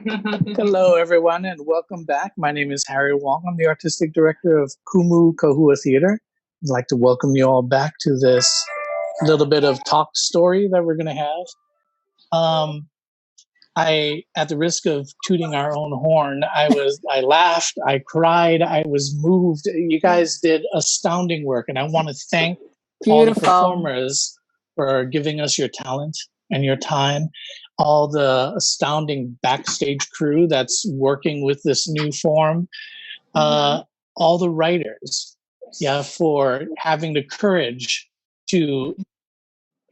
Hello, everyone, and welcome back. My name is Harry Wong. I'm the artistic director of Kumu Kahua Theater. I'd like to welcome you all back to this little bit of talk story that we're going to have. At the risk of tooting our own horn, I laughed, I cried, I was moved. You guys did astounding work, and I want to thank all the performers for giving us your talent and your time, all the astounding backstage crew that's working with this new form, all the writers, for having the courage to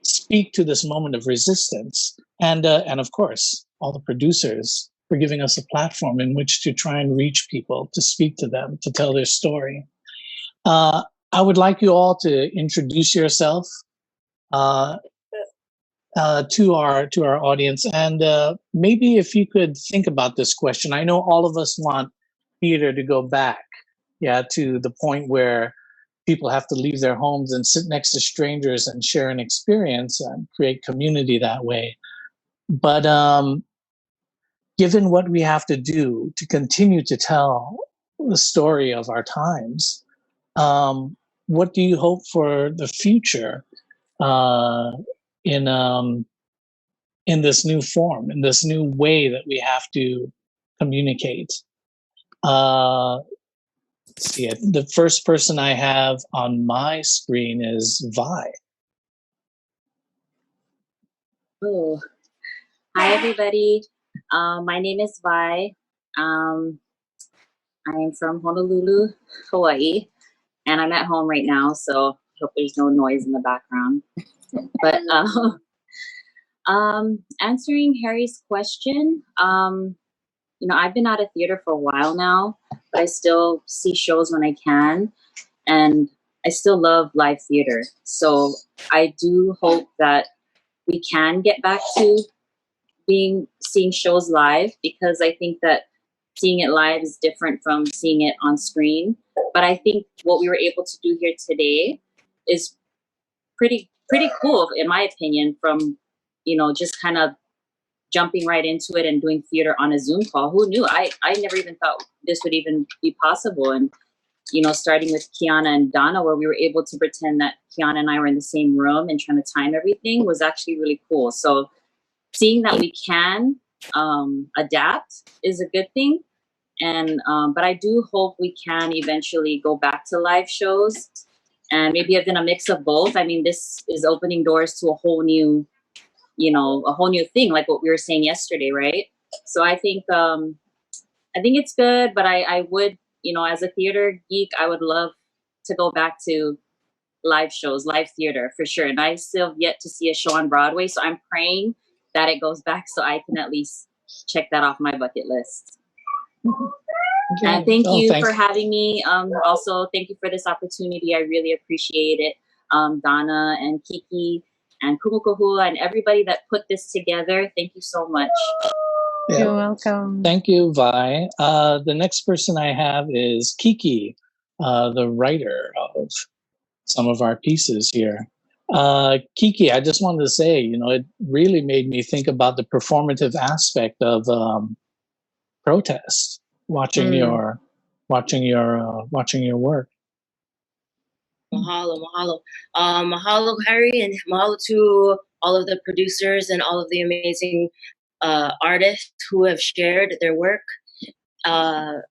speak to this moment of resistance, and of course all the producers for giving us a platform in which to try and reach people, to speak to them, to tell their story. I would like you all to introduce yourself to our audience, and maybe if you could think about this question. I know all of us want theater to go back, to the point where people have to leave their homes and sit next to strangers and share an experience and create community that way. But given what we have to do to continue to tell the story of our times, what do you hope for the future in this new form, in this new way that we have to communicate? See it. The first person I have on my screen is Vi. Oh, hi everybody. My name is Vi. I am from Honolulu, Hawaii, and I'm at home right now, so hope there's no noise in the background. But answering Harry's question, I've been out of theater for a while now, but I still see shows when I can, and I still love live theater. So I do hope that we can get back to seeing shows live, because I think that seeing it live is different from seeing it on screen. But I think what we were able to do here today is pretty cool, in my opinion, from just kind of jumping right into it and doing theater on a Zoom call. Who knew? I never even thought this would even be possible. And starting with Kiana and Donna, where we were able to pretend that Kiana and I were in the same room and trying to time everything, was actually really cool. So seeing that we can adapt is a good thing. And but I do hope we can eventually go back to live shows, and maybe even a mix of both. I mean, this is opening doors to a whole new thing, like what we were saying yesterday, right? So I think it's good, but I would, as a theater geek, I would love to go back to live shows, live theater for sure. And I still have yet to see a show on Broadway, so I'm praying that it goes back so I can at least check that off my bucket list. And thank you for having me. Also, thank you for this opportunity. I really appreciate it. Donna and Kiki and Kumu Kahua and everybody that put this together. Thank you so much. Yeah. You're welcome. Thank you, Vi. The next person I have is Kiki, the writer of some of our pieces here. Kiki, I just wanted to say, it really made me think about the performative aspect of protest. Watching your work. Mahalo. Mahalo, Harry, and mahalo to all of the producers and all of the amazing artists who have shared their work. I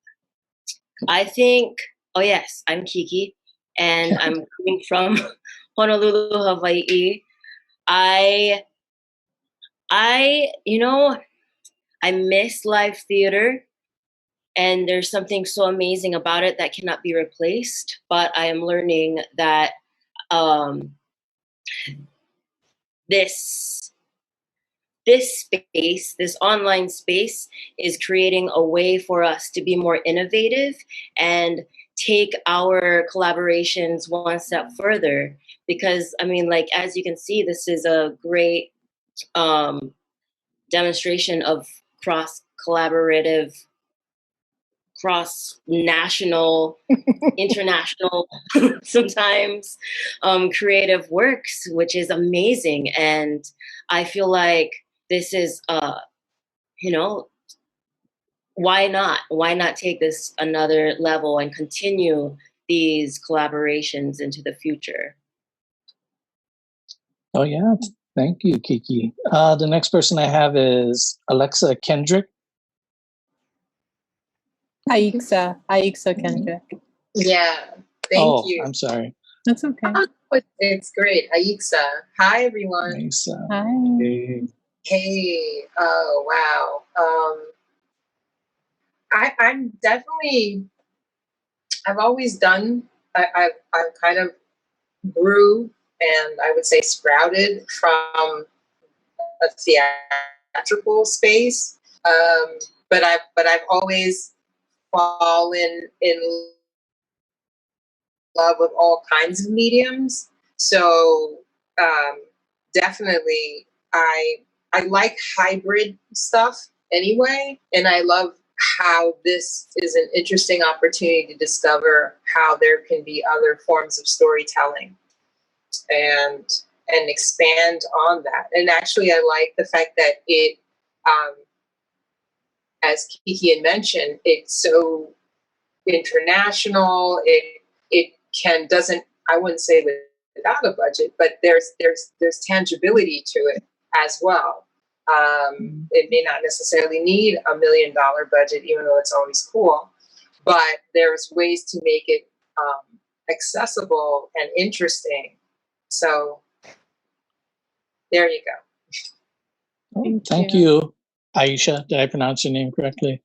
think, yes, I'm Kiki, and I'm coming from Honolulu, Hawaii. I miss live theater, and there's something so amazing about it that cannot be replaced. But I am learning that this space, this online space, is creating a way for us to be more innovative and take our collaborations one step further. Because, as you can see, this is a great demonstration of cross-collaborative, cross-national, international, sometimes creative works, which is amazing. And I feel like this is, why not? Why not take this another level and continue these collaborations into the future? Oh yeah, thank you, Kiki. The next person I have is Alexa Kendrick. Aixa Kendrick. Yeah, thank you. I'm sorry. That's okay. It's great. Aixa. Hi, everyone. Aixa. Hi. Hey. Oh, wow. I'm definitely, I've always done, I've kind of grew and I would say sprouted from a theatrical space. But I've always fallen in love with all kinds of mediums. So definitely, I like hybrid stuff anyway, and I love how this is an interesting opportunity to discover how there can be other forms of storytelling and expand on that. And actually, I like the fact that it, as Kiki had mentioned, it's so international. It can doesn't, I wouldn't say without a budget, but there's tangibility to it as well. It may not necessarily need $1 million budget, even though it's always cool, but there's ways to make it accessible and interesting. So there you go. Thank you, Aisha. Did I pronounce your name correctly?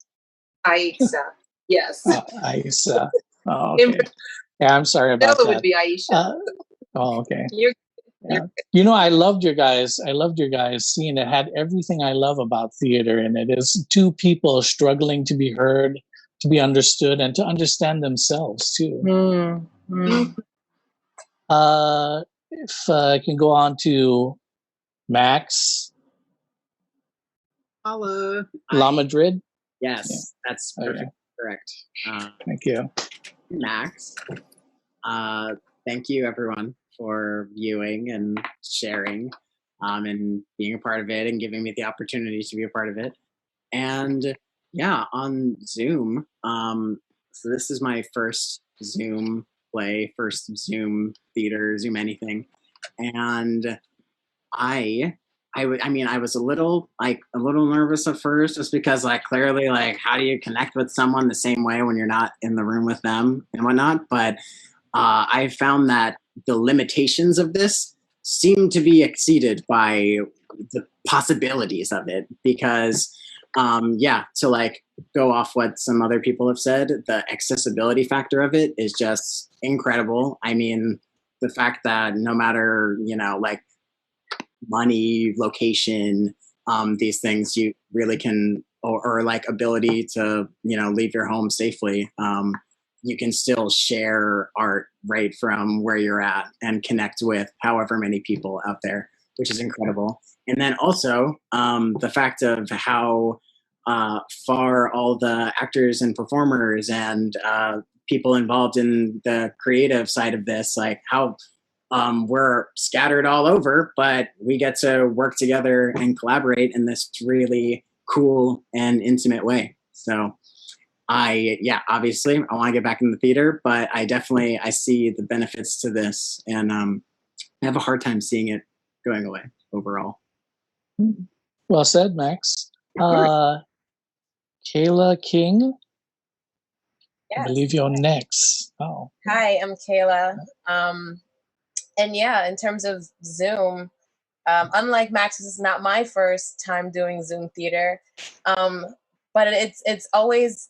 Aixa. Yes. Aisha. Oh, okay. Yeah, I'm sorry about that. It would be Aisha. Okay. You're You know, I loved your guys' scene. It had everything I love about theater, and it is two people struggling to be heard, to be understood, and to understand themselves too. If I can go on to Max. Hello. La Madrid. Yes, that's perfect. Correct. Thank you, Max. Thank you, everyone, for viewing and sharing, and being a part of it, and giving me the opportunity to be a part of it. And yeah, on Zoom. So this is my first Zoom play, first Zoom theater, Zoom anything, and I was a little nervous at first, just because clearly how do you connect with someone the same way when you're not in the room with them and whatnot. But I found that the limitations of this seem to be exceeded by the possibilities of it, because to go off what some other people have said, the accessibility factor of it is just incredible. I mean, the fact that no matter money, location, these things, you really can, or ability to leave your home safely, you can still share art right from where you're at and connect with however many people out there, which is incredible. And then also the fact of how far all the actors and performers and people involved in the creative side of this, how we're scattered all over, but we get to work together and collaborate in this really cool and intimate way. So obviously I want to get back in the theater, but I see the benefits to this, and I have a hard time seeing it going away overall. Well said, Max. Kayla King. Yes. I believe you're next. Oh. Hi, I'm Kayla. And yeah, in terms of Zoom, unlike Max, this is not my first time doing Zoom theater, but it's always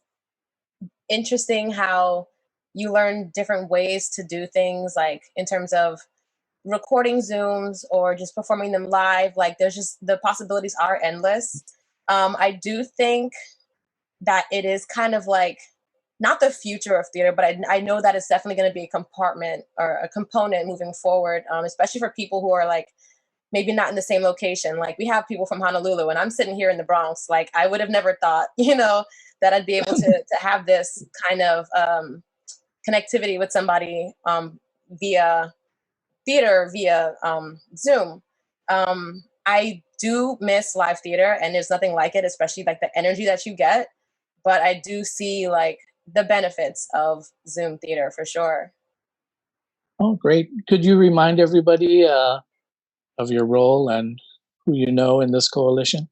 interesting how you learn different ways to do things, in terms of recording Zooms or just performing them live. There's just, the possibilities are endless. I do think that it is kind of not the future of theater, but I know that it's definitely going to be a compartment or a component moving forward, especially for people who are maybe not in the same location. We have people from Honolulu, and I'm sitting here in the Bronx. I would have never thought, that I'd be able to have this kind of connectivity with somebody via theater, via Zoom. I do miss live theater, and there's nothing like it, especially the energy that you get. but I do see like the benefits of Zoom theater for sure. Oh, great. Could you remind everybody of your role and who you know in this coalition?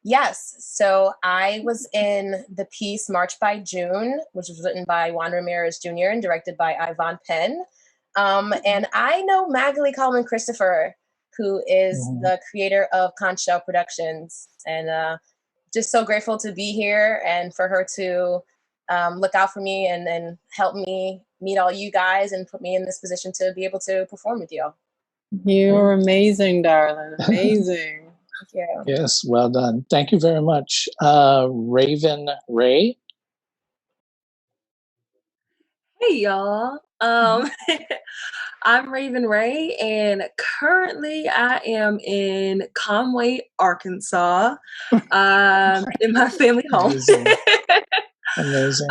Yes. So I was in the piece March by June, which was written by Juan Ramirez Jr. and directed by Ivan Penn. And I know Magali Coleman Christopher, who is the creator of Conch Shell Productions. And just so grateful to be here and for her to look out for me and help me meet all you guys and put me in this position to be able to perform with you. You're amazing, darling. Amazing. Thank you. Yes, well done. Thank you very much. Raven Ray. Hey y'all. I'm Raven Ray, and currently I am in Conway, Arkansas, in my family home. Amazing. Amazing.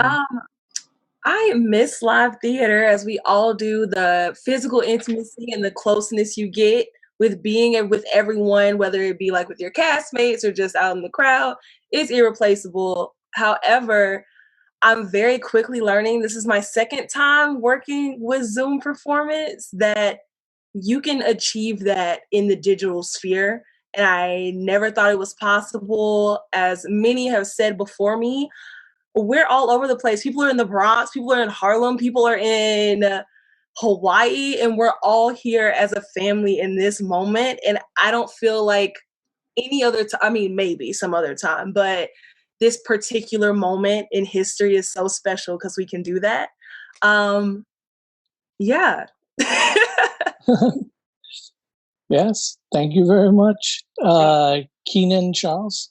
I miss live theater, as we all do. The physical intimacy and the closeness you get with being with everyone, whether it be like with your castmates or just out in the crowd, is irreplaceable. However, I'm very quickly learning, this is my second time working with Zoom performance, that you can achieve that in the digital sphere. And I never thought it was possible. As many have said before me, we're all over the place. People are in the Bronx, people are in Harlem, people are in Hawaii, and we're all here as a family in this moment. And I don't feel like any other time, I mean, maybe some other time, but this particular moment in history is so special because we can do that. Yeah. Yes, thank you very much. Keenan Charles.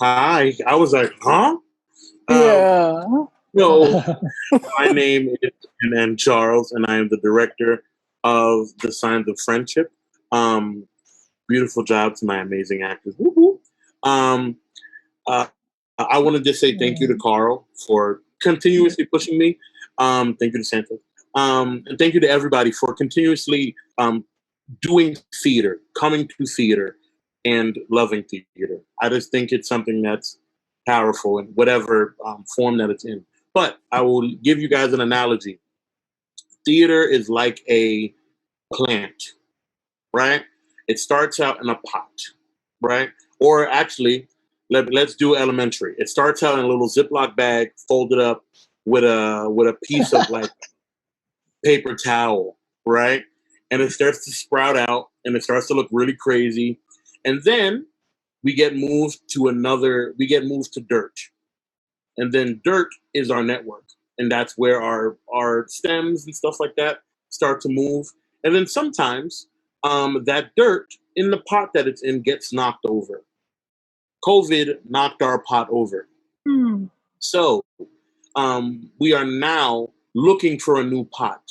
Hi. I was like, huh? Yeah. No, my name is Keenan Charles, and I am the director of The Signs of Friendship. Beautiful job to my amazing actors. Woo-hoo. I want to just say thank you to Carl for continuously pushing me. Thank you to Santa. And thank you to everybody for continuously doing theater, coming to theater, and loving theater. I just think it's something that's powerful in whatever form that it's in. But I will give you guys an analogy. Theater is like a plant, right? It starts out in a pot, right? Or actually, let's do elementary. It starts out in a little Ziploc bag, folded up with a piece of like paper towel, right? And it starts to sprout out, and it starts to look really crazy. And then we get moved to dirt. And then dirt is our network. And that's where our stems and stuff like that start to move. And then sometimes that dirt in the pot that it's in gets knocked over. COVID knocked our pot over. So we are now looking for a new pot.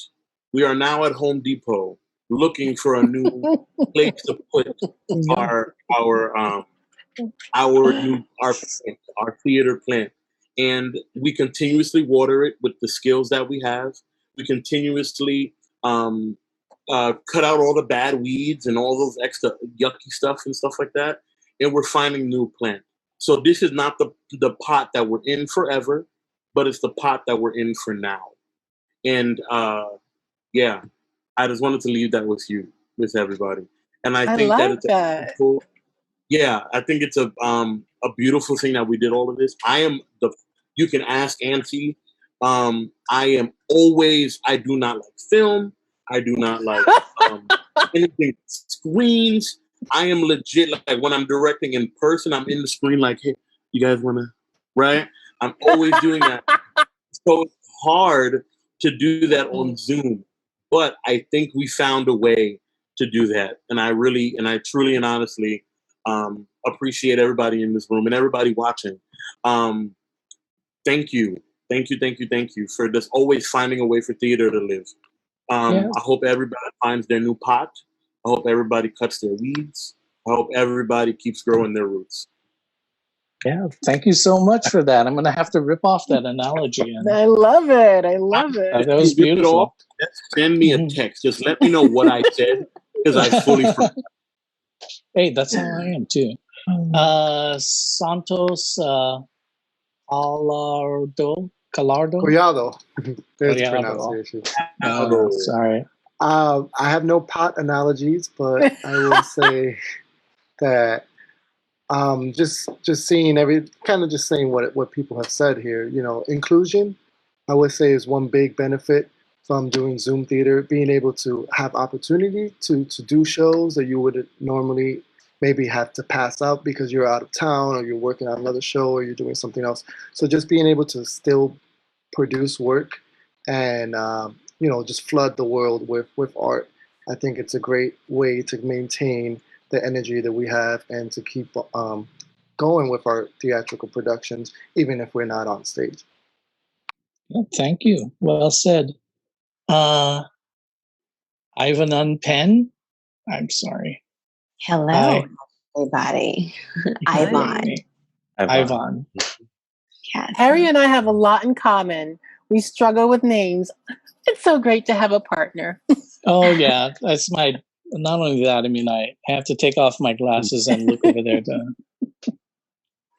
We are now at Home Depot looking for a new place to put our theater plant. And we continuously water it with the skills that we have. We continuously cut out all the bad weeds and all those extra yucky stuff and stuff like that. And we're finding new plant. So this is not the pot that we're in forever, but it's the pot that we're in for now. And yeah, I just wanted to leave that with everybody. And I think that it's cool. Yeah, I think it's a beautiful thing that we did all of this. You can ask Auntie. I do not like film. I do not like anything screens. I am legit, like when I'm directing in person, I'm in the screen like, hey, you guys want to, right? I'm always doing that. So it's hard to do that on Zoom. But I think we found a way to do that. And I truly and honestly appreciate everybody in this room and everybody watching. Thank you. Thank you for just always finding a way for theater to live. I hope everybody finds their new pot. I hope everybody cuts their weeds. I hope everybody keeps growing their roots. Yeah, thank you so much for that. I'm going to have to rip off that analogy. I love it. I love it. That was beautiful. Just send me a text. Just let me know what I said, because I fully forgot. Hey, that's how I am too. Santos Gallardo. Collado. There's the Collado. pronunciation. Sorry. I have no pot analogies, but I will say that just seeing just saying what people have said here. You know, inclusion, I would say, is one big benefit from doing Zoom theater. Being able to have opportunity to do shows that you would normally maybe have to pass out because you're out of town or you're working on another show or you're doing something else. So just being able to still produce work and just flood the world with art. I think it's a great way to maintain the energy that we have and to keep going with our theatrical productions, even if we're not on stage. Well, thank you. Well said. Ivan Penn. I'm sorry. Hello, Hi. everybody. Hi. Ivan. Yes. Harry and I have a lot in common. We struggle with names. It's so great to have a partner. Oh yeah, that's my. Not only that, I mean, I have to take off my glasses and look over there.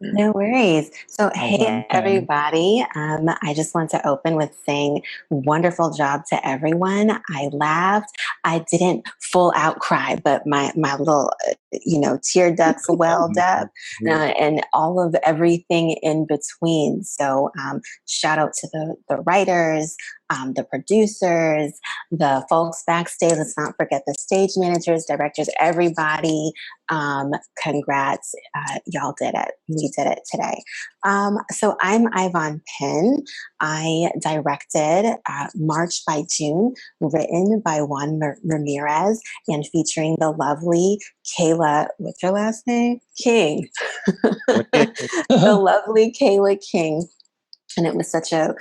No worries. So, Ivan hey, Penn. everybody. I just want to open with saying wonderful job to everyone. I laughed. I didn't full out cry, but my little, tear ducts welled up and all of everything in between. So, shout out to the writers, the producers, the folks backstage. Let's not forget the stage managers, directors, everybody. Congrats. Y'all did it. We did it today. So I'm Ivan Penn. I directed March by June, written by Juan Ramirez and featuring the lovely Kayla, what's your last name? King. The lovely Kayla King. And it was such an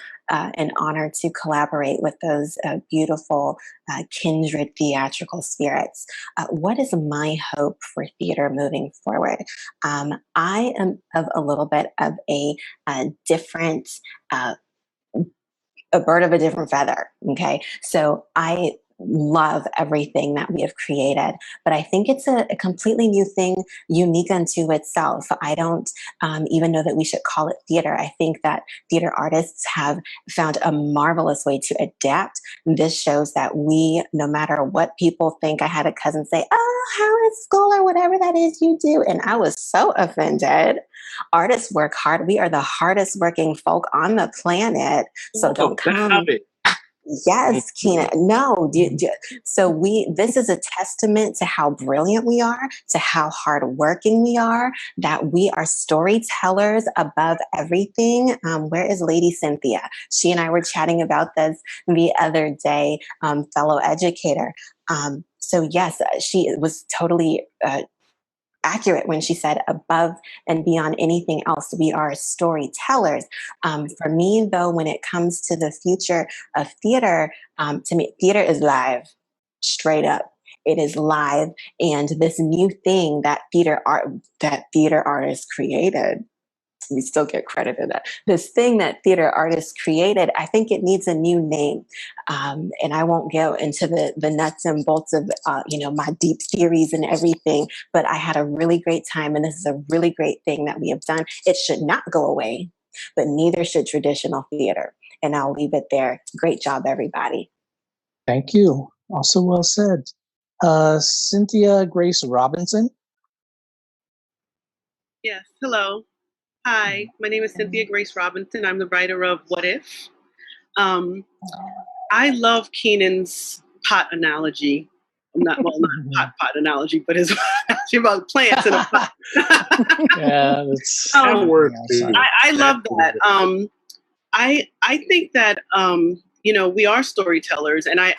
honor to collaborate with those beautiful kindred theatrical spirits. What is my hope for theater moving forward? I am of a little bit of a different, a bird of a different feather. Okay. So I love everything that we have created, but I think it's a completely new thing, unique unto itself. I don't even know that we should call it theater. I think that theater artists have found a marvelous way to adapt. This shows that we, no matter what people think, I had a cousin say, "Oh, how is school?" or whatever that is you do. And I was so offended. Artists work hard. We are the hardest working folk on the planet. So don't come. Yes, Keena. No. So this is a testament to how brilliant we are, to how hardworking we are, that we are storytellers above everything. Where is Lady Cynthia? She and I were chatting about this the other day, fellow educator. So yes, she was totally accurate when she said above and beyond anything else, we are storytellers. For me, though, when it comes to the future of theater, to me, theater is live, straight up. It is live, and this new thing that theater artists created. We still get credit for that. This thing that theater artists created, I think it needs a new name. And I won't go into the nuts and bolts of, my deep theories and everything, but I had a really great time. And this is a really great thing that we have done. It should not go away, but neither should traditional theater. And I'll leave it there. Great job, everybody. Thank you. Also well said. Cynthia Grace Robinson. Yes, hello. Hi, my name is Cynthia Grace Robinson. I'm the writer of What If? I love Keenan's pot analogy. Not pot analogy, but his analogy about plants in a pot. Yeah, that's that works. I love that. I think that we are storytellers, and I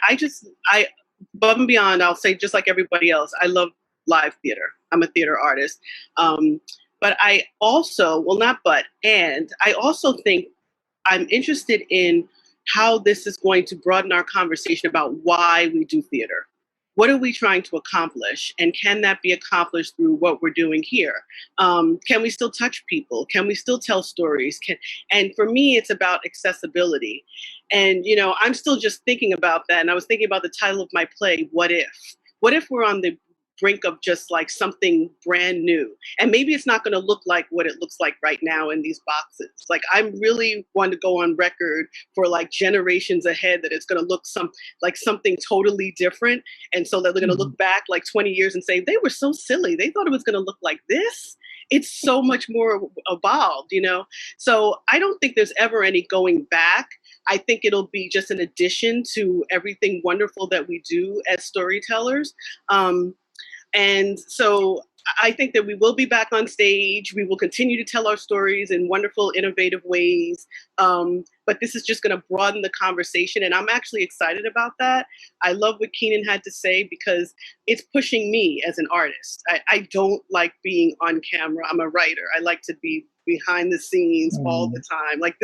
above and beyond, I'll say, just like everybody else, I love live theater. I'm a theater artist. But I also, I also think I'm interested in how this is going to broaden our conversation about why we do theater. What are we trying to accomplish? And can that be accomplished through what we're doing here? Can we still touch people? Can we still tell stories? And for me, it's about accessibility. And, I'm still just thinking about that. And I was thinking about the title of my play, What If? What if we're on the brink of just like something brand new. And maybe it's not going to look like what it looks like right now in these boxes. Like I'm really want to go on record for like generations ahead that it's going to look like something totally different. And so that they're going to look back like 20 years and say, they were so silly. They thought it was going to look like this. It's so much more evolved, you know? So I don't think there's ever any going back. I think it'll be just an addition to everything wonderful that we do as storytellers. And so I think that we will be back on stage. We will continue to tell our stories in wonderful, innovative ways. But this is just going to broaden the conversation. And I'm actually excited about that. I love what Keenan had to say because it's pushing me as an artist. I don't like being on camera. I'm a writer. I like to be behind the scenes all the time. Like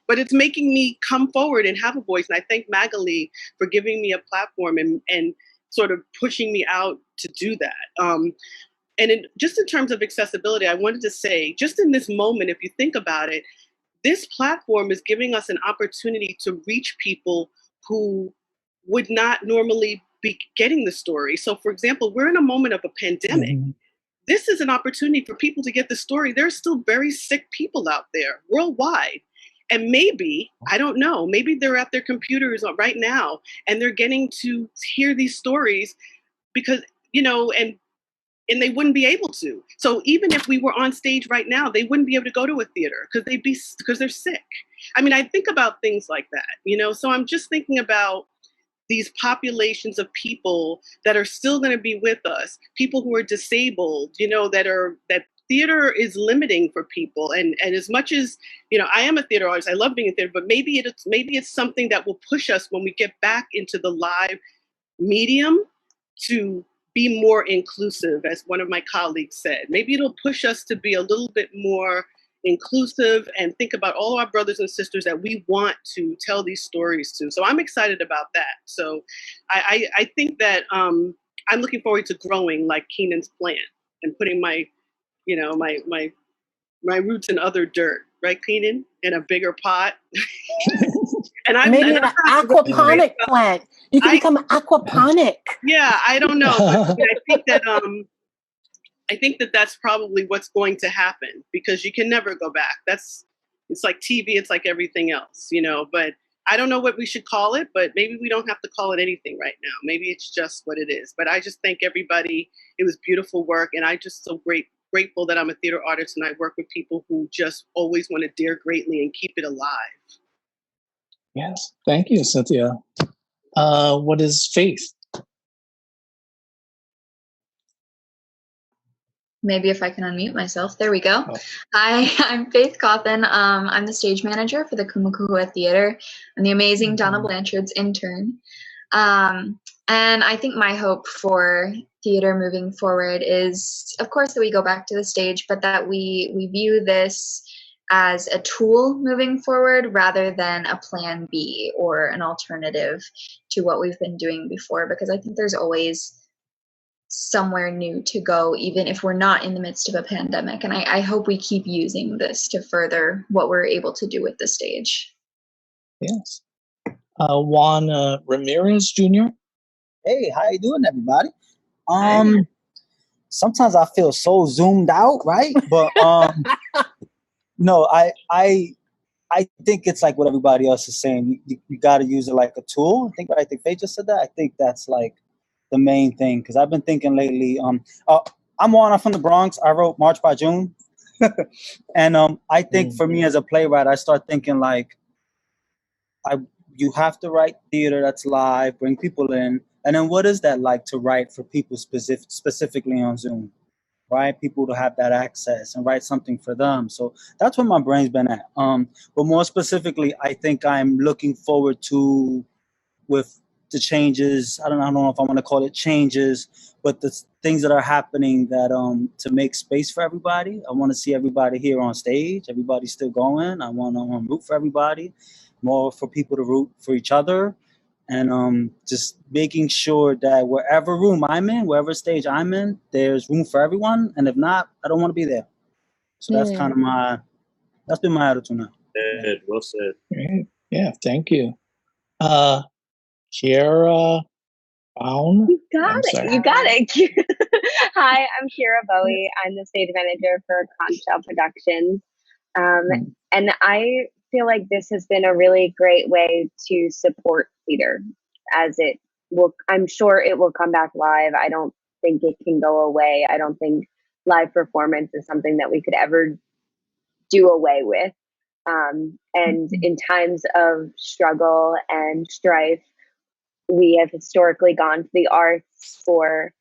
but it's making me come forward and have a voice. And I thank Magali for giving me a platform and sort of pushing me out to do that. And just in terms of accessibility, I wanted to say, just in this moment, if you think about it, this platform is giving us an opportunity to reach people who would not normally be getting the story. So for example, we're in a moment of a pandemic. This is an opportunity for people to get the story. There's still very sick people out there worldwide. And maybe, I don't know, maybe they're at their computers right now and they're getting to hear these stories because, you know, and they wouldn't be able to. So even if we were on stage right now, they wouldn't be able to go to a theater because they're sick. I mean, I think about things like that, you know? So I'm just thinking about these populations of people that are still going to be with us, people who are disabled, you know, that theater is limiting for people. And as much as, you know, I am a theater artist, I love being in theater, but maybe it's something that will push us when we get back into the live medium to be more inclusive, as one of my colleagues said. Maybe it'll push us to be a little bit more inclusive and think about all our brothers and sisters that we want to tell these stories to. So I'm excited about that. So I think that I'm looking forward to growing like Keenan's plan and putting my roots in other dirt, right, Keenan? In a bigger pot. And maybe an aquaponic plant. You can become aquaponic. Yeah, I don't know. But I think that that's probably what's going to happen because you can never go back. It's like TV, it's like everything else, you know, but I don't know what we should call it, but maybe we don't have to call it anything right now. Maybe it's just what it is. But I just thank everybody. It was beautiful work. And I just so grateful that I'm a theater artist and I work with people who just always want to dare greatly and keep it alive. Yes. Thank you, Cynthia. What is Faith? Maybe if I can unmute myself. There we go. Hi, I'm Faith Cawthon. I'm the stage manager for the Kumakuhua Theater. I'm the amazing Donna Blanchard's intern. And I think my hope for theater moving forward is, of course, that we go back to the stage, but that we view this as a tool moving forward rather than a plan B or an alternative to what we've been doing before, because I think there's always somewhere new to go, even if we're not in the midst of a pandemic. And I hope we keep using this to further what we're able to do with the stage. Yes. Juan Ramirez Jr. Hey, how you doing, everybody? Sometimes I feel so zoomed out, right? But no, I think it's like what everybody else is saying. You got to use it like a tool. I think Faye just said that. I think that's like the main thing, because I've been thinking lately. I'm Juan. I'm from the Bronx. I wrote March by June, and I think for me as a playwright, I start thinking like, you have to write theater that's live, bring people in, and then what is that like to write for people specifically on Zoom, right? People to have that access and write something for them. So that's where my brain's been at. But more specifically, I think I'm looking forward to with the changes. I don't know if I want to call it changes, but the things that are happening that to make space for everybody. I want to see everybody here on stage. Everybody's still going. I want to root for everybody, more for people to root for each other, and just making sure that wherever room I'm in, wherever stage I'm in, there's room for everyone. And if not, I don't want to be there. So that's kind of that's been my attitude now. Well said. Great. Yeah, thank you. Kiara Brown. You got I'm it. sorry. You got it. Hi, I'm Kira Bowie. I'm the stage manager for Conch Shell Productions. And I feel like this has been a really great way to support theater, as it will, I'm sure it will come back live. I don't think it can go away. I don't think live performance is something that we could ever do away with. And in times of struggle and strife, we have historically gone to the arts for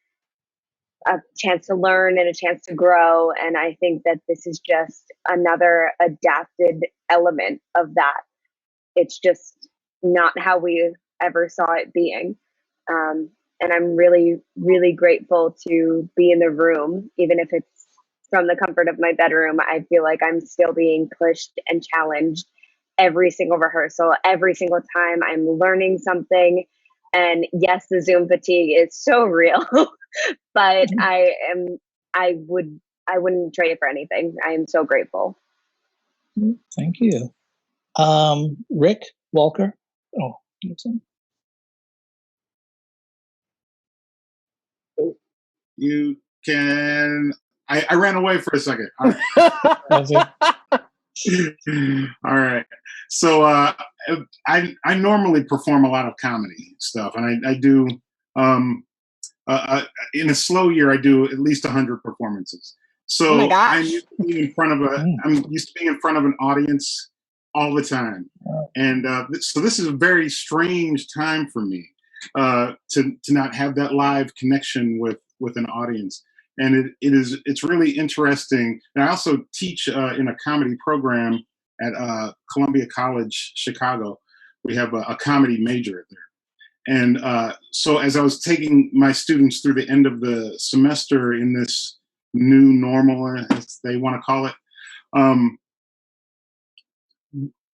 a chance to learn and a chance to grow. And I think that this is just another adapted element of that. It's just not how we ever saw it being. And I'm really, really grateful to be in the room, even if it's from the comfort of my bedroom. I feel like I'm still being pushed and challenged every single rehearsal, every single time I'm learning something. And yes, the Zoom fatigue is so real, but I wouldn't trade it for anything. I am so grateful. Thank you. Rick Walker. Oh, you can. I ran away for a second. All right. All right. So I normally perform a lot of comedy stuff, and I do in a slow year I do at least 100 performances. So Oh my gosh. I'm used to being in front of an audience all the time, and so this is a very strange time for me to not have that live connection with an audience. And it's really interesting. And I also teach in a comedy program at Columbia College, Chicago. We have a comedy major there. And so as I was taking my students through the end of the semester in this new normal, as they want to call it,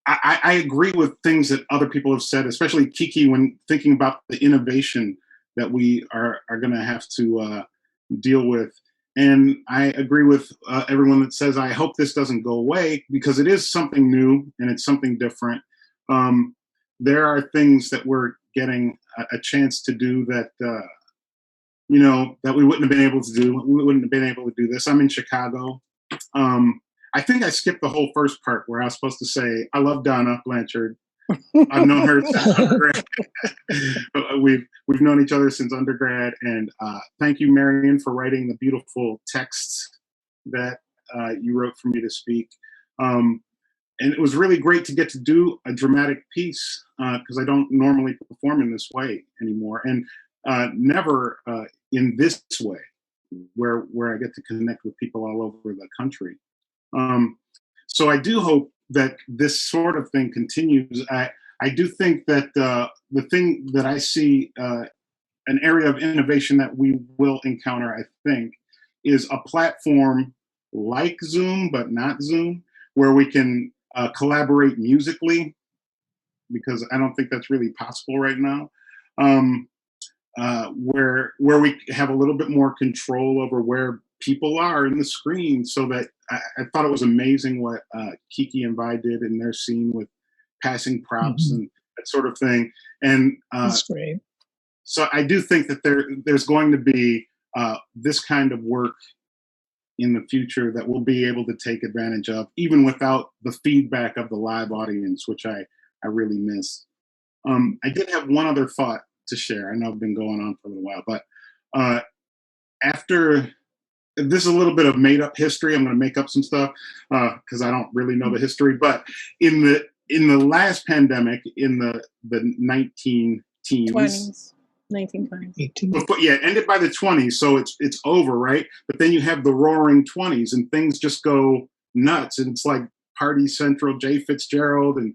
I agree with things that other people have said, especially Kiki, when thinking about the innovation that we are going to have to deal with. And I agree with everyone that says, I hope this doesn't go away, because it is something new and it's something different. There are things that we're getting a chance to do that, that we wouldn't have been able to do. We wouldn't have been able to do this. I'm in Chicago. I think I skipped the whole first part where I was supposed to say, I love Donna Blanchard. I've known her since undergrad. We've known each other since undergrad, and thank you, Marion, for writing the beautiful texts that you wrote for me to speak. And it was really great to get to do a dramatic piece because I don't normally perform in this way anymore, and never in this way, where I get to connect with people all over the country. So I do hope that this sort of thing continues. I do think that the thing that I see, an area of innovation that we will encounter, I think, is a platform like Zoom, but not Zoom, where we can collaborate musically, because I don't think that's really possible right now. Where we have a little bit more control over where people are in the screen, so that I thought it was amazing what Kiki and Vi did in their scene with passing props and that sort of thing. And that's great. So I do think that there's going to be this kind of work in the future that we'll be able to take advantage of, even without the feedback of the live audience, which I really miss. I did have one other thought to share. I know I've been going on for a little while, but after this is a little bit of made up history. I'm going to make up some stuff because I don't really know the history. But in the last pandemic, in the 19 teens, 20s, 1920s. Yeah, ended by the 20s, so it's over, right? But then you have the Roaring 20s, and things just go nuts, and it's like Party Central, Jay Fitzgerald, and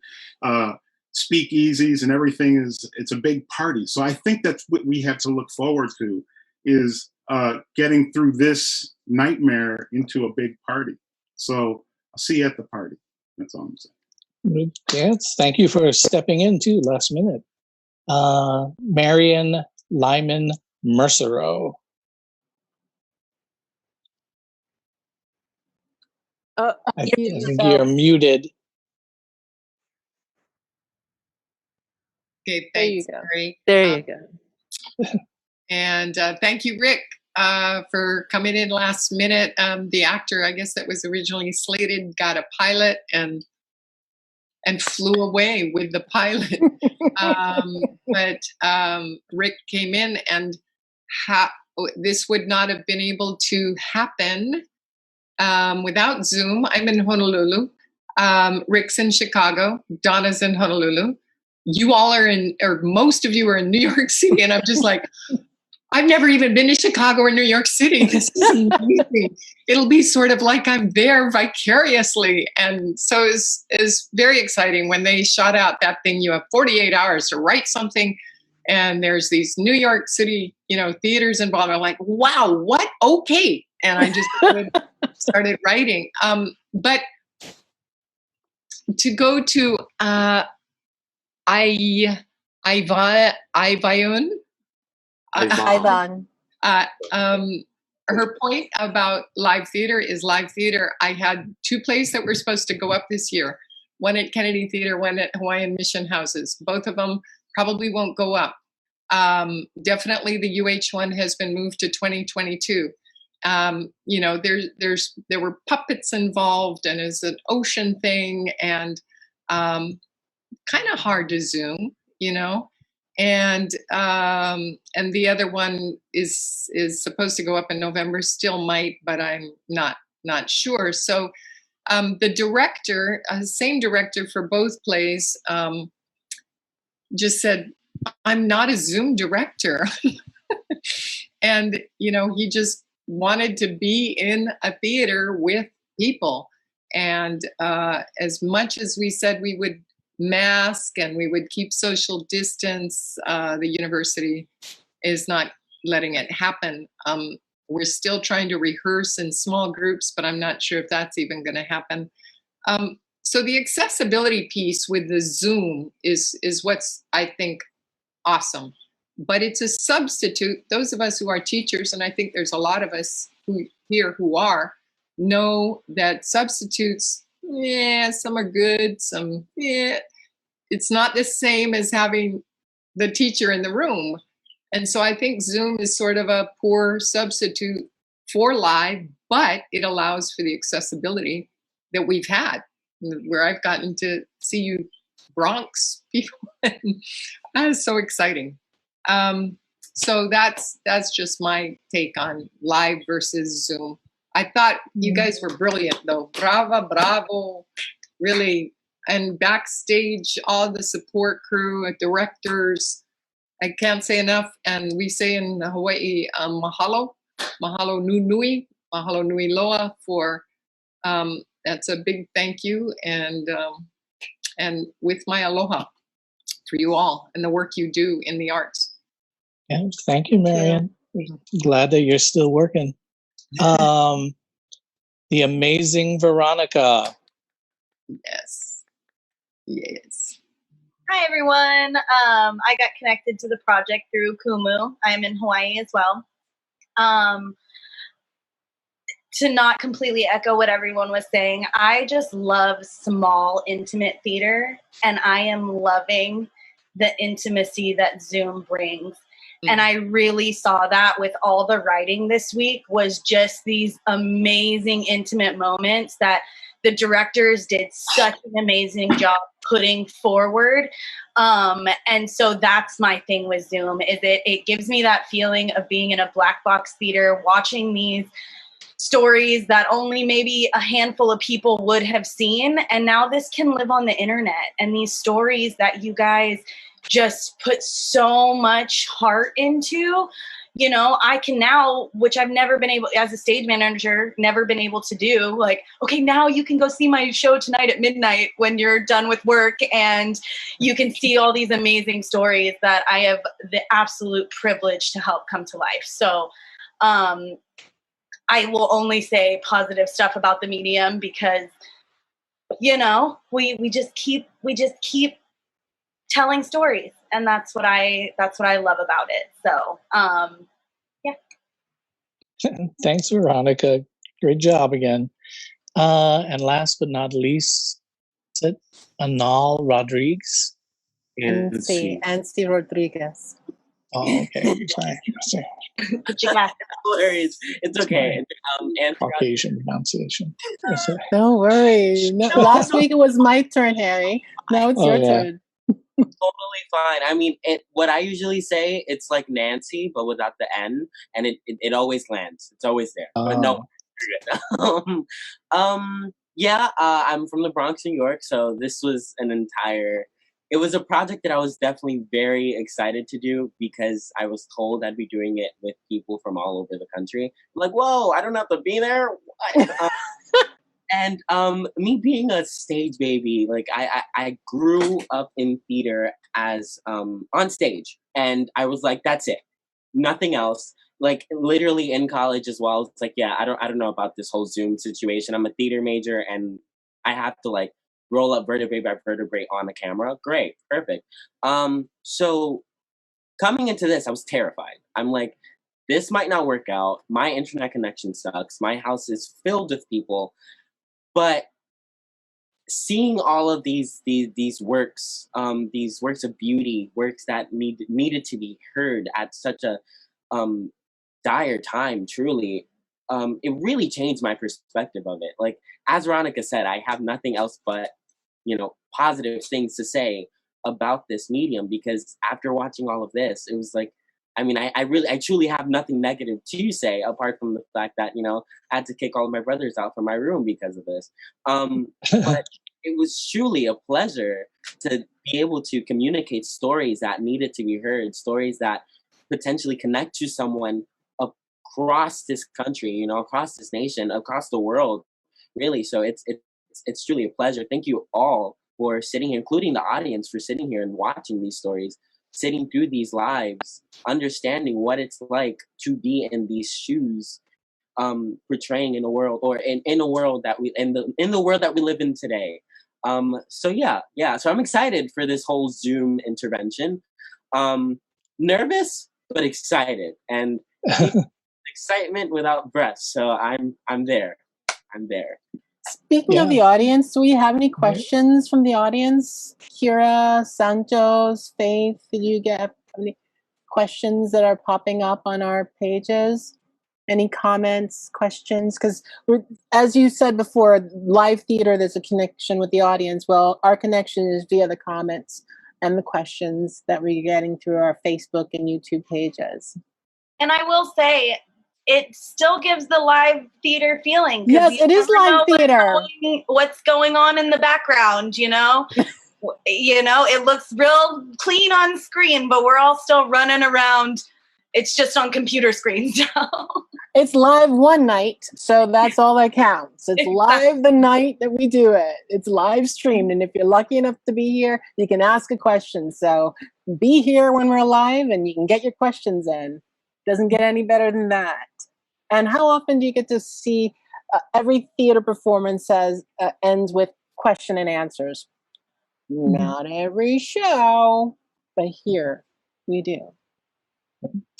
speakeasies, and everything it's a big party. So I think that's what we have to look forward to, is getting through this nightmare into a big party. So I'll see you at the party. That's all I'm saying. Yes, thank you for stepping in too last minute. Marion Lyman Mercero. I think you're muted. Okay, thanks, Mary. There you go. And thank you, Rick, for coming in last minute. The actor, I guess, that was originally slated got a pilot and flew away with the pilot. But Rick came in, and this would not have been able to happen without Zoom. I'm in Honolulu. Rick's in Chicago. Donna's in Honolulu. You all are or most of you are in New York City, and I'm just like, I've never even been to Chicago or New York City. This is amazing. It'll be sort of like I'm there vicariously. And so it's very exciting when they shot out that thing. You have 48 hours to write something, and there's these New York City, theaters involved. I'm like, wow, what? Okay. And I just started writing. But to go to Ivan. Her point about live theater is live theater. I had 2 plays that were supposed to go up this year. One at Kennedy Theater, one at Hawaiian Mission Houses. Both of them probably won't go up. Definitely the UH one has been moved to 2022. There were puppets involved, and it's an ocean thing, and kind of hard to Zoom, And the other one is supposed to go up in November, still might, but I'm not sure. So the director, same director for both plays, just said, I'm not a Zoom director. And, he just wanted to be in a theater with people. And as much as we said we would mask and we would keep social distance, the university is not letting it happen. We're still trying to rehearse in small groups, but I'm not sure if that's even going to happen. So the accessibility piece with the Zoom is what's, I think, awesome. But it's a substitute. Those of us who are teachers, and I think there's a lot of us who are, know that substitutes, some are good, some, it's not the same as having the teacher in the room. And so I think Zoom is sort of a poor substitute for live, but it allows for the accessibility that we've had, where I've gotten to see you Bronx people. That is so exciting. So that's just my take on live versus Zoom. I thought you guys were brilliant, though. Bravo. Really. And backstage, all the support crew, directors, I can't say enough. And we say in Hawaii, mahalo nui loa for, that's a big thank you. And with my aloha for you all and the work you do in the arts. Yeah, thank you, Marian. Glad that you're still working. The amazing Veronica. Yes. Hi, everyone. I got connected to the project through Kumu. I'm in Hawaii as well. To not completely echo what everyone was saying, I just love small, intimate theater, and I am loving the intimacy that Zoom brings. And I really saw that with all the writing this week, was just these amazing intimate moments that the directors did such an amazing job putting forward. And so that's my thing with Zoom, is it gives me that feeling of being in a black box theater, watching these stories that only maybe a handful of people would have seen. And now this can live on the internet, and these stories that you guys just put so much heart into, I can now, which I've never been able, as a stage manager, never been able to do, like, okay, now you can go see my show tonight at midnight when you're done with work, and you can see all these amazing stories that I have the absolute privilege to help come to life. So I will only say positive stuff about the medium, because, we just keep telling stories, and that's what I love about it. So Thanks, Veronica. Great job again. And last but not least, is it Anal Rodriguez? Nancy Rodriguez. Oh, okay. Sorry. No worries. It's okay. And Caucasian pronunciation. Don't worry. No, last week it was my turn, Harry. Now it's Oh, your yeah. turn. totally fine. I mean, what I usually say, it's like Nancy, but without the N, and it always lands. It's always there. But no, you're good. Yeah, I'm from the Bronx, New York, so this was it was a project that I was definitely very excited to do because I was told I'd be doing it with people from all over the country. I'm like, whoa, I don't have to be there? What? And me being a stage baby, like I grew up in theater as on stage, and I was like, that's it, nothing else. Like literally in college as well. It's like, yeah, I don't know about this whole Zoom situation. I'm a theater major, and I have to like roll up vertebrae by vertebrae on the camera. Great, perfect. So coming into this, I was terrified. I'm like, this might not work out. My internet connection sucks. My house is filled with people. But seeing all of these works of beauty, works that needed to be heard at such a dire time, truly, it really changed my perspective of it. Like as Veronica said, I have nothing else but positive things to say about this medium, because after watching all of this, it was like, I mean, I truly have nothing negative to say apart from the fact that, I had to kick all of my brothers out from my room because of this. But it was truly a pleasure to be able to communicate stories that needed to be heard, stories that potentially connect to someone across this country, across this nation, across the world, really. So it's truly a pleasure. Thank you all for sitting here, including the audience, for sitting here and watching these stories, sitting through these lives, understanding what it's like to be in these shoes, portraying in a world, or in a world that in the world that we live in today. So yeah. So I'm excited for this whole Zoom intervention. Nervous but excited, and excitement without breath. So I'm there. I'm there. Speaking of the audience, do we have any questions from the audience? Kira, Santos, Faith, did you get any questions that are popping up on our pages? Any comments, questions? Because as you said before, live theater, there's a connection with the audience. Well, our connection is via the comments and the questions that we're getting through our Facebook and YouTube pages. And I will say, it still gives the live theater feeling. Yes, it is live theater. What's going on in the background, it looks real clean on screen, but we're all still running around. It's just on computer screens now. It's live one night, so that's all that counts. It's live the night that we do it. It's live streamed, and if you're lucky enough to be here, you can ask a question. So be here when we're live, and you can get your questions in. Doesn't get any better than that. And how often do you get to see every theater performance ends with question and answers? Not every show, but here we do.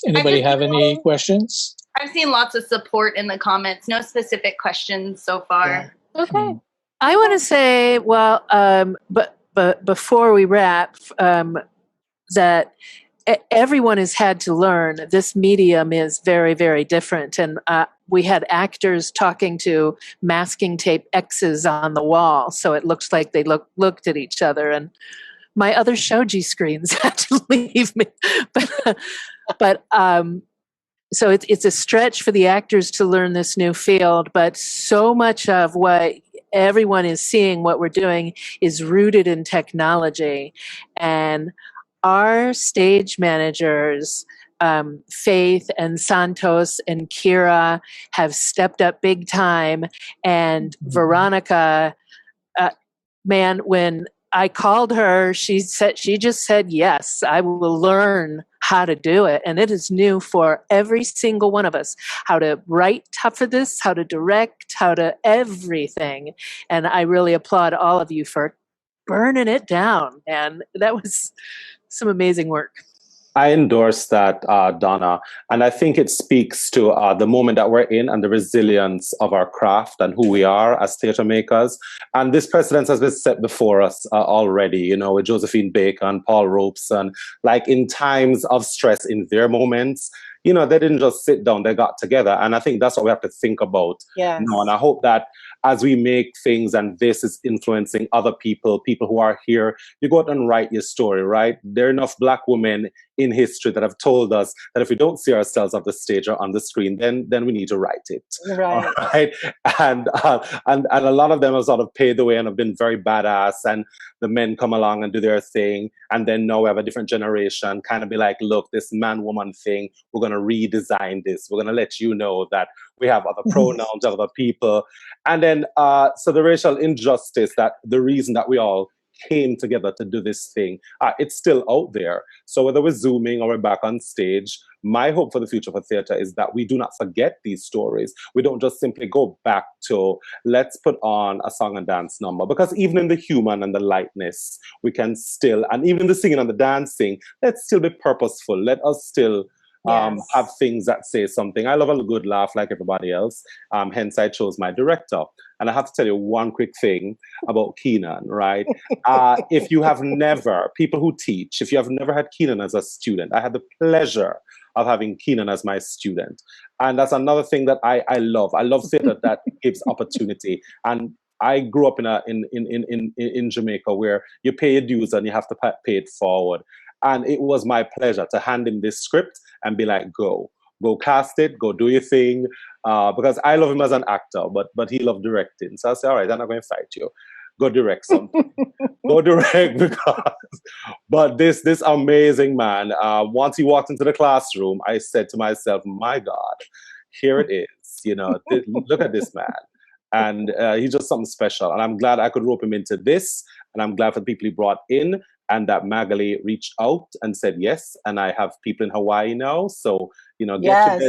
Anybody have any questions? I've seen lots of support in the comments. No specific questions so far. Okay. I want to say, well, but before we wrap, that everyone has had to learn this medium is very, very different. And we had actors talking to masking tape X's on the wall, so it looks like they looked at each other. And my other Shoji screens had to leave me. But so it's a stretch for the actors to learn this new field, but so much of what everyone is seeing, what we're doing, is rooted in technology. And our stage managers, Faith and Santos and Kira, have stepped up big time. And Veronica, man, when I called her, she just said, yes, I will learn how to do it. And it is new for every single one of us, how to write for this, how to direct, how to everything. And I really applaud all of you for burning it down. And that was some amazing work. I endorse that, Donna. And I think it speaks to the moment that we're in and the resilience of our craft and who we are as theatre makers. And this precedent has been set before us already, you know, with Josephine Bacon, Paul Robeson, like in times of stress in their moments. You know, they didn't just sit down, they got together. And I think that's what we have to think about Yes. now. And I hope that as we make things and this is influencing other people who are here, you go out and write your story, right? There are enough Black women in history that have told us that if we don't see ourselves on the stage or on the screen, then we need to write it. Right. All right. And a lot of them have sort of paid the way and have been very badass. And the men come along and do their thing. And then now we have a different generation kind of be like, look, this man-woman thing, we're going to redesign this. We're going to let you know that we have other pronouns, other people. And then, so the racial injustice, that the reason that we all came together to do this thing, it's still out there. So whether we're Zooming or we're back on stage, my hope for the future for theatre is that we do not forget these stories. We don't just simply go back to, let's put on a song and dance number. Because even in the human and the lightness, we can still, and even the singing and the dancing, let's still be purposeful. Let us still have things that say something. I love a good laugh like everybody else. Hence, I chose my director. And I have to tell you one quick thing about Keenan, right? If you have never, people who teach, if you have never had Keenan as a student, I had the pleasure of having Keenan as my student. And that's another thing that I love. I love theater that gives opportunity. And I grew up in Jamaica where you pay your dues and you have to pay it forward. And it was my pleasure to hand him this script and be like, go cast it, go do your thing. Because I love him as an actor, but he loved directing. So I said, all right, I'm not going to fight you. Go direct something. Go direct but this amazing man, once he walked into the classroom, I said to myself, my God, here it is. You know, look at this man. And he's just something special. And I'm glad I could rope him into this. And I'm glad for the people he brought in. And that Magali reached out and said yes. And I have people in Hawaii now. So, you know, get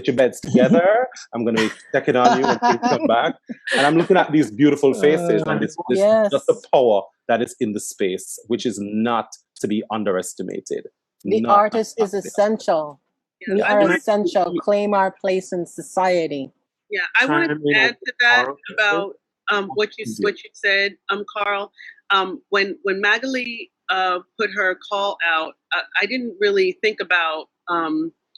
your beds together. I'm going to be checking on you when things come back. And I'm looking at these beautiful faces and this just the power that is in the space, which is not to be underestimated. The artist is essential. We are essential. Claim our place in society. Yeah, I wanted to add to that about what you said, Carl. When Magali put her call out, I didn't really think about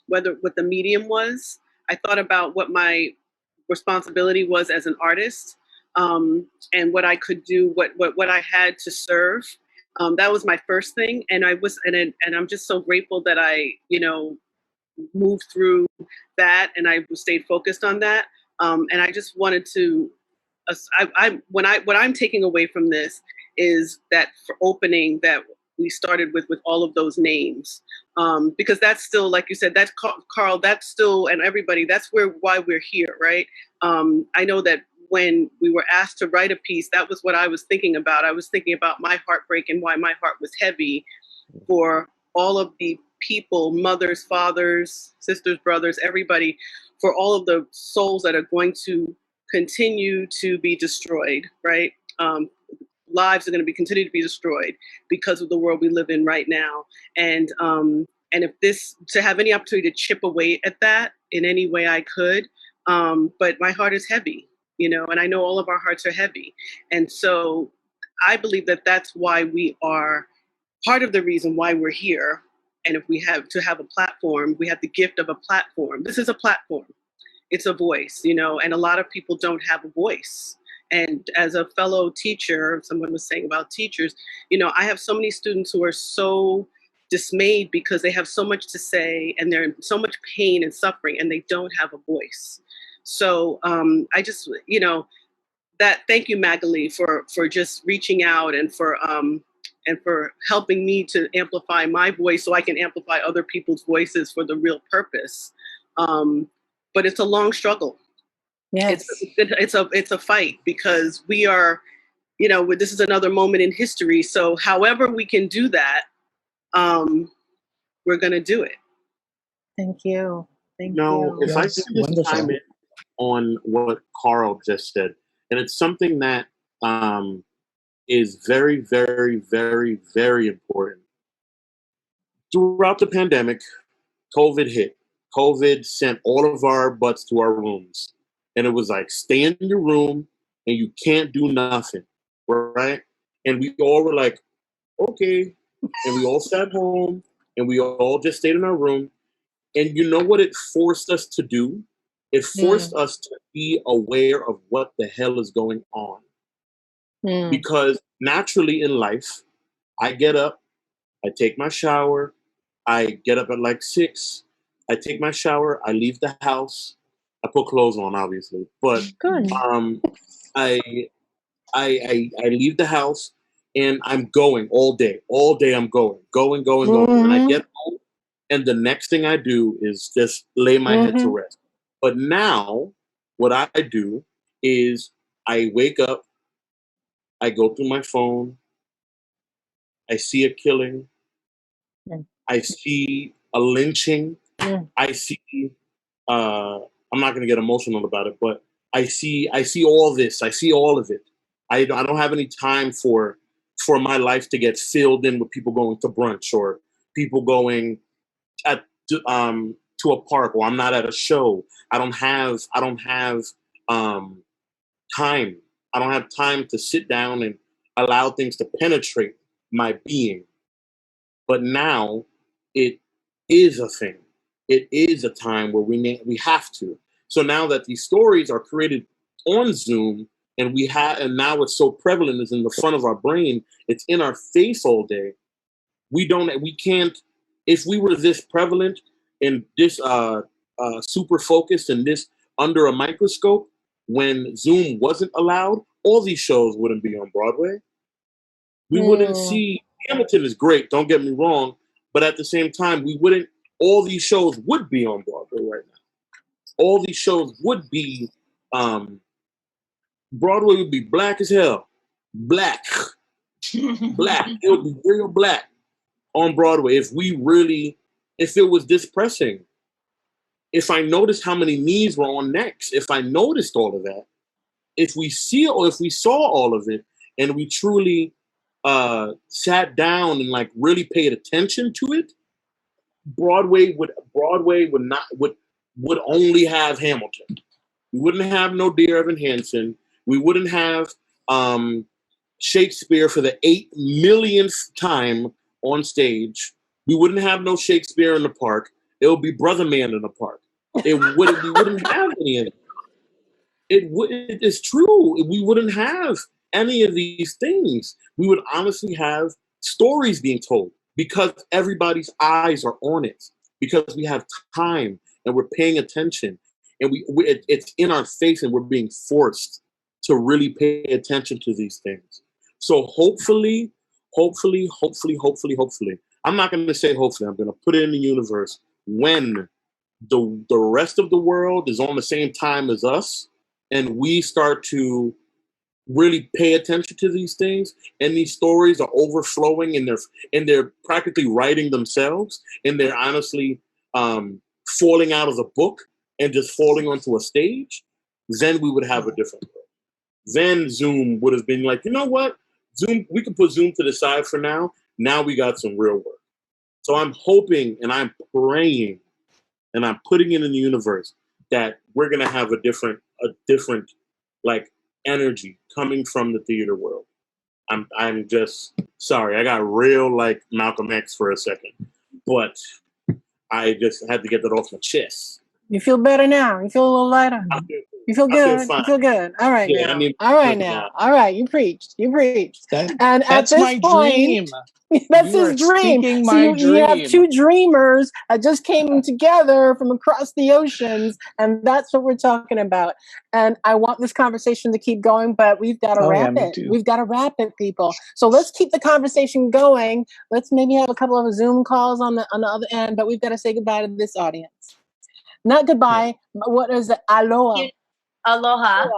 what the medium was. I thought about what my responsibility was as an artist, and what I could do, what I had to serve. That was my first thing, and I'm just so grateful that I, you know, moved through that and I stayed focused on that. And I just wanted to, what I'm taking away from this is that for opening that we started with all of those names, because that's still, like you said, that's Carl, that's still, and everybody, that's why we're here, right? I know that when we were asked to write a piece, that was what I was thinking about. I was thinking about my heartbreak and why my heart was heavy for all of the people, mothers, fathers, sisters, brothers, everybody, for all of the souls that are going to continue to be destroyed, right? Lives are going to continue to be destroyed because of the world we live in right now. And if to have any opportunity to chip away at that in any way I could, but my heart is heavy, you know, and I know all of our hearts are heavy. And so I believe that that's why we are part of the reason why we're here. And if we have to have a platform, we have the gift of a platform. This is a platform. It's a voice, you know, and a lot of people don't have a voice. And as a fellow teacher, someone was saying about teachers, you know, I have so many students who are so dismayed because they have so much to say and they're in so much pain and suffering and they don't have a voice. So I just, you know, thank you, Magali, for just reaching out and for helping me to amplify my voice so I can amplify other people's voices for the real purpose. But it's a long struggle. Yes. It's a fight because we are, you know, this is another moment in history. So however we can do that, we're going to do it. Thank you. Thank you. If I could just wonderful. chime in on what Carl just said, and it's something that is very, very, very, very important. throughout the pandemic, COVID hit. COVID sent all of our butts to our rooms. And it was like, stay in your room and you can't do nothing, right? And we all were like, okay. And we all sat home and we all just stayed in our room. And you know what it forced us to do? It forced us to be aware of what the hell is going on. Because naturally in life, I get up, I take my shower, I get up at like 6, I take my shower, I leave the house, I put clothes on obviously, but I leave the house and I'm going all day I'm going. And I get home and the next thing I do is just lay my head to rest. But now what I do is I wake up, I go through my phone, I see a killing, I see a lynching, I see I'm not gonna get emotional about it, but I see all this, I see all of it. I don't have any time for my life to get filled in with people going to brunch or people going to a park, or I'm not at a show. I don't have time. I don't have time to sit down and allow things to penetrate my being. But now it is a thing. It is a time where we have to. So now that these stories are created on Zoom and now it's so prevalent, it's in the front of our brain, it's in our face all day. We can't, if we were this prevalent and this super focused and this under a microscope, when Zoom wasn't allowed, all these shows wouldn't be on Broadway. We wouldn't see, Hamilton is great, don't get me wrong, but at the same time, all these shows would be on Broadway right now. All these shows would be, Broadway would be black as hell. Black. Black. It would be real black on Broadway if it was this pressing. If I noticed how many knees were on necks, if I noticed all of that, if we saw all of it and we truly sat down and like really paid attention to it, Broadway would only have Hamilton. We wouldn't have no Dear Evan Hansen. We wouldn't have Shakespeare for the 8 millionth time on stage. We wouldn't have no Shakespeare in the Park. It would be Brother Man in the Park. We wouldn't have any of it. It is true. We wouldn't have any of these things. We would honestly have stories being told because everybody's eyes are on it, because we have time and we're paying attention, and it's in our face and we're being forced to really pay attention to these things. So hopefully, I'm not going to say hopefully, I'm going to put it in the universe, when the rest of the world is on the same time as us and we start to really pay attention to these things and these stories are overflowing and they're practically writing themselves and they're honestly falling out of the book and just falling onto a stage, then we would have a different world. Then Zoom would have been like, you know what? Zoom, we can put Zoom to the side for now. Now we got some real work. So I'm hoping and I'm praying and I'm putting it in the universe that we're going to have a different like energy coming from the theater world. I'm just sorry. I got real like Malcolm X for a second, but I just had to get that off my chest. You feel better now. You feel a little lighter. You feel good. You feel good. All right now. All right now. All right. You preached. And at this my point, dream. that's You are his dream. speaking So my you have dream. two dreamers that just came together from across the oceans, and that's what we're talking about. And I want this conversation to keep going, but we've got to wrap it. We've got to wrap it, people. So let's keep the conversation going. Let's maybe have a couple of Zoom calls on the other end, but we've got to say goodbye to this audience. Not goodbye. But what is it? Aloha. Aloha.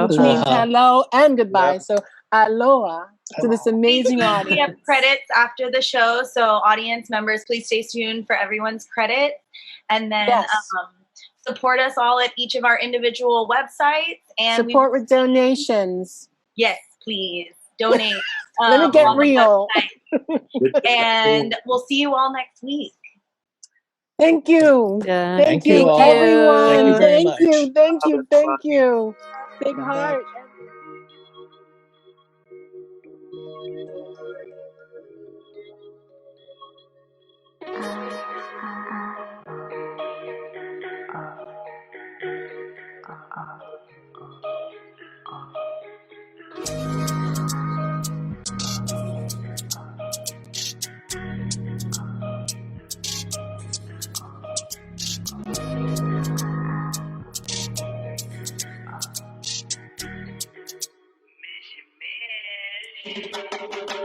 Which means hello and goodbye. So aloha to this amazing We audience. have credits after the show, so audience members, please stay tuned for everyone's credit, and then support us all at each of our individual websites. And support with donations. Yes, please. donate. Let it get on the real. website. And we'll see you all next week. Thank you. Yeah. Thank Thank you you, all. everyone. Thank you very much. Thank you. Thank you. Big heart. Miss.